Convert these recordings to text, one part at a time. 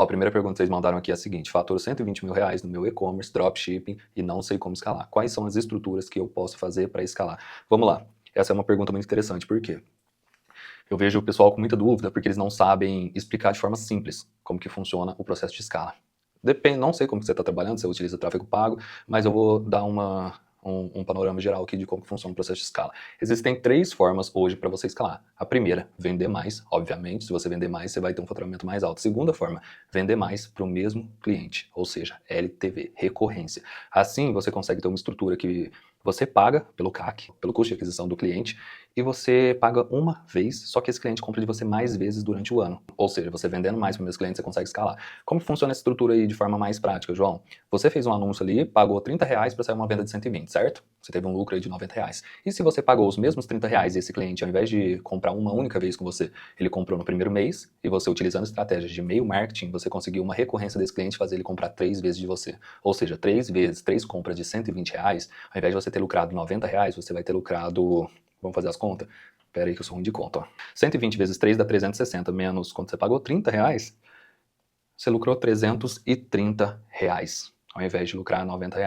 Ó, a primeira pergunta que vocês mandaram aqui é a seguinte: faturo R$ 120 mil no meu e-commerce, dropshipping e não sei como escalar. Quais são as estruturas que eu posso fazer para escalar? Vamos lá. Essa é uma pergunta muito interessante, por quê? Eu vejo o pessoal com muita dúvida porque eles não sabem explicar de forma simples como que funciona o processo de escala. Depende, não sei como que você está trabalhando, se você utiliza tráfego pago, mas eu vou dar um panorama geral aqui de como que funciona o processo de escala. Existem 3 formas hoje para você escalar. A primeira, vender mais, obviamente. Se você vender mais, você vai ter um faturamento mais alto. Segunda forma, vender mais para o mesmo cliente, ou seja, LTV, recorrência. Assim, você consegue ter uma estrutura que você paga pelo CAC, pelo custo de aquisição do cliente, e você paga uma vez, só que esse cliente compra de você mais vezes durante o ano. Ou seja, você vendendo mais para o mesmo cliente, você consegue escalar. Como funciona essa estrutura aí de forma mais prática, João? Você fez um anúncio ali, pagou R$ 30 para sair uma venda de 120, certo? Você teve um lucro aí de R$ 90. E se você pagou os mesmos R$ 30 e esse cliente, ao invés de comprar uma única vez com você, ele comprou no primeiro mês, e você utilizando estratégias de e-mail marketing, você conseguiu uma recorrência desse cliente, fazer ele comprar 3 vezes de você. Ou seja, 3 vezes, 3 compras de R$ 120, ao invés de você ter lucrado R$ 90, você vai ter lucrado... Vamos fazer as contas? Pera aí que eu sou ruim de conta, ó. 120 vezes 3 dá 360, menos quando você pagou R$ 30, você lucrou R$ 330, ao invés de lucrar R$ 90.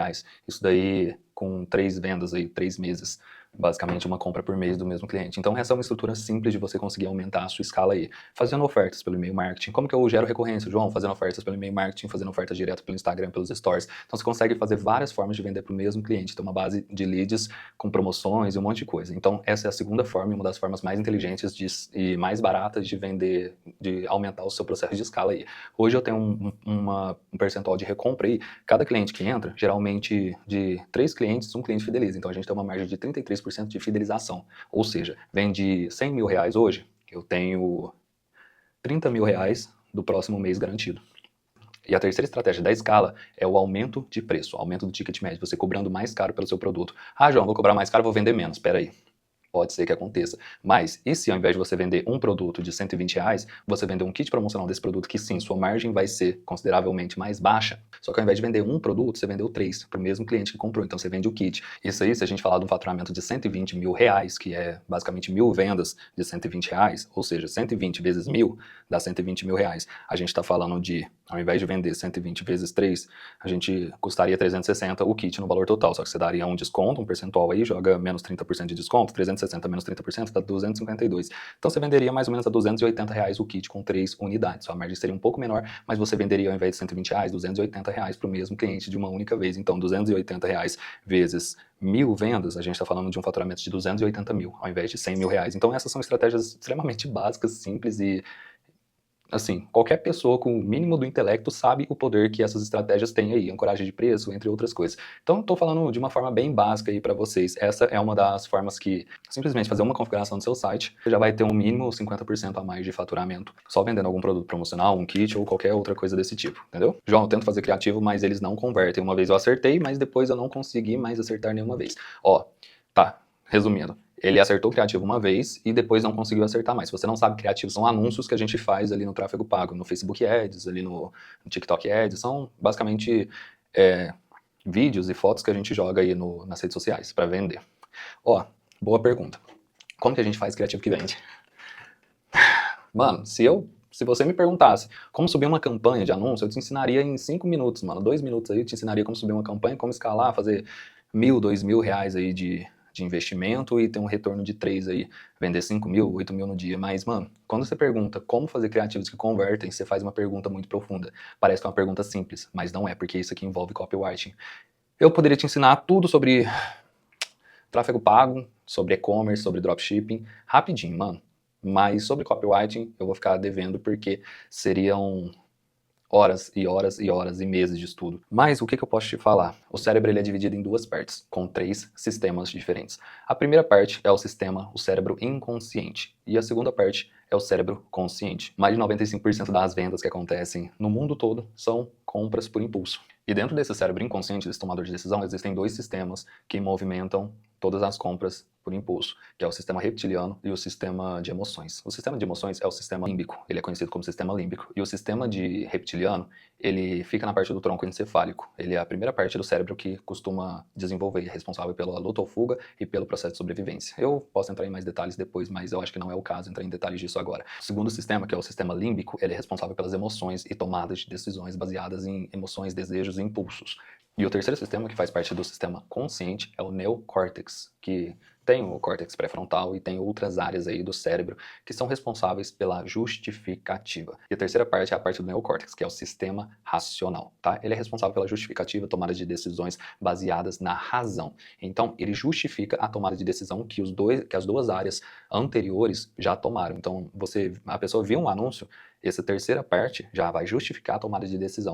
Isso daí com 3 vendas aí, 3 meses. Basicamente uma compra por mês do mesmo cliente. Então essa é uma estrutura simples de você conseguir aumentar a sua escala aí. Fazendo ofertas pelo e-mail marketing. Como que eu gero recorrência, João? Fazendo ofertas pelo e-mail marketing, fazendo ofertas direto pelo Instagram, pelos stories. Então você consegue fazer várias formas de vender para o mesmo cliente. Ter uma base de leads com promoções e um monte de coisa. Então essa é a segunda forma e uma das formas mais inteligentes e mais baratas de vender, de aumentar o seu processo de escala aí. Hoje eu tenho um percentual de recompra aí. Cada cliente que entra, geralmente de 3 clientes, um cliente fideliza. Então a gente tem uma margem de 33% de fidelização. Ou seja, vende R$ 100 mil hoje, eu tenho R$ 30 mil do próximo mês garantido. E a terceira estratégia da escala é o aumento de preço, o aumento do ticket médio, você cobrando mais caro pelo seu produto. Ah, João, vou cobrar mais caro, vou vender menos. Espera aí. Pode ser que aconteça. Mas, e se ao invés de você vender um produto de R$ 120, você vender um kit promocional desse produto que sim, sua margem vai ser consideravelmente mais baixa, só que ao invés de vender um produto, você vendeu 3 para o mesmo cliente que comprou, então você vende o kit. Isso aí, se a gente falar de um faturamento de R$ 120 mil, que é basicamente 1.000 vendas de R$ 120, ou seja, 120 vezes 1.000 dá R$ 120 mil. A gente está falando de, ao invés de vender 120 vezes 3, a gente custaria 360 o kit no valor total, só que você daria um desconto, um percentual aí, joga menos 30% de desconto, 360 menos 30% dá 252. Então você venderia mais ou menos a R$ 280 o kit com 3 unidades. Sua margem seria um pouco menor, mas você venderia ao invés de R$ 120, R$ 280 para o mesmo cliente de uma única vez. Então R$ 280 vezes 1.000 vendas, a gente está falando de um faturamento de 280 mil, ao invés de R$ 100 mil. Então essas são estratégias extremamente básicas, simples e assim, qualquer pessoa com o mínimo do intelecto sabe o poder que essas estratégias têm aí, ancoragem de preço, entre outras coisas. Então, estou falando de uma forma bem básica aí para vocês. Essa é uma das formas que, simplesmente fazer uma configuração do seu site, você já vai ter um mínimo 50% a mais de faturamento, só vendendo algum produto promocional, um kit ou qualquer outra coisa desse tipo, entendeu? João, eu tento fazer criativo, mas eles não convertem. Uma vez eu acertei, mas depois eu não consegui mais acertar nenhuma vez. Ó, tá, resumindo. Ele acertou o criativo uma vez e depois não conseguiu acertar mais. Se você não sabe, criativo são anúncios que a gente faz ali no tráfego pago, no Facebook Ads, ali no TikTok Ads, são basicamente vídeos e fotos que a gente joga aí nas redes sociais para vender. Ó, boa pergunta. Como que a gente faz criativo que vende? Mano, se você me perguntasse como subir uma campanha de anúncio, eu te ensinaria em 5 minutos, mano. 2 minutos aí eu te ensinaria como subir uma campanha, como escalar, fazer R$ 1.000, R$ 2.000 aí de investimento e ter um retorno de 3 aí, vender 5 mil, 8 mil no dia. Mas, mano, quando você pergunta como fazer criativos que convertem, você faz uma pergunta muito profunda. Parece que é uma pergunta simples, mas não é, porque isso aqui envolve copywriting. Eu poderia te ensinar tudo sobre tráfego pago, sobre e-commerce, sobre dropshipping, rapidinho, mano. Mas sobre copywriting eu vou ficar devendo porque seriam horas e horas e horas e meses de estudo. Mas o que eu posso te falar? O cérebro ele é dividido em 2 partes, com 3 sistemas diferentes. A primeira parte é o cérebro inconsciente, e a segunda parte é o cérebro consciente. Mais de 95% das vendas que acontecem no mundo todo são compras por impulso. E dentro desse cérebro inconsciente, desse tomador de decisão, existem 2 sistemas que movimentam todas as compras por impulso, que é o sistema reptiliano e o sistema de emoções. O sistema de emoções é o sistema límbico, ele é conhecido como sistema límbico, e o sistema de reptiliano, ele fica na parte do tronco encefálico. Ele é a primeira parte do cérebro que costuma desenvolver, é responsável pela luta ou fuga e pelo processo de sobrevivência. Eu posso entrar em mais detalhes depois, mas eu acho que não é o caso entrar em detalhes disso agora. O segundo sistema, que é o sistema límbico, ele é responsável pelas emoções e tomadas de decisões baseadas em emoções, desejos e impulsos. E o terceiro sistema, que faz parte do sistema consciente, é o neocórtex, que tem o córtex pré-frontal e tem outras áreas aí do cérebro que são responsáveis pela justificativa. E a terceira parte é a parte do neocórtex, que é o sistema racional, tá? Ele é responsável pela justificativa, tomada de decisões baseadas na razão. Então, ele justifica a tomada de decisão que as duas áreas anteriores já tomaram. Então, a pessoa viu um anúncio, essa terceira parte já vai justificar a tomada de decisão.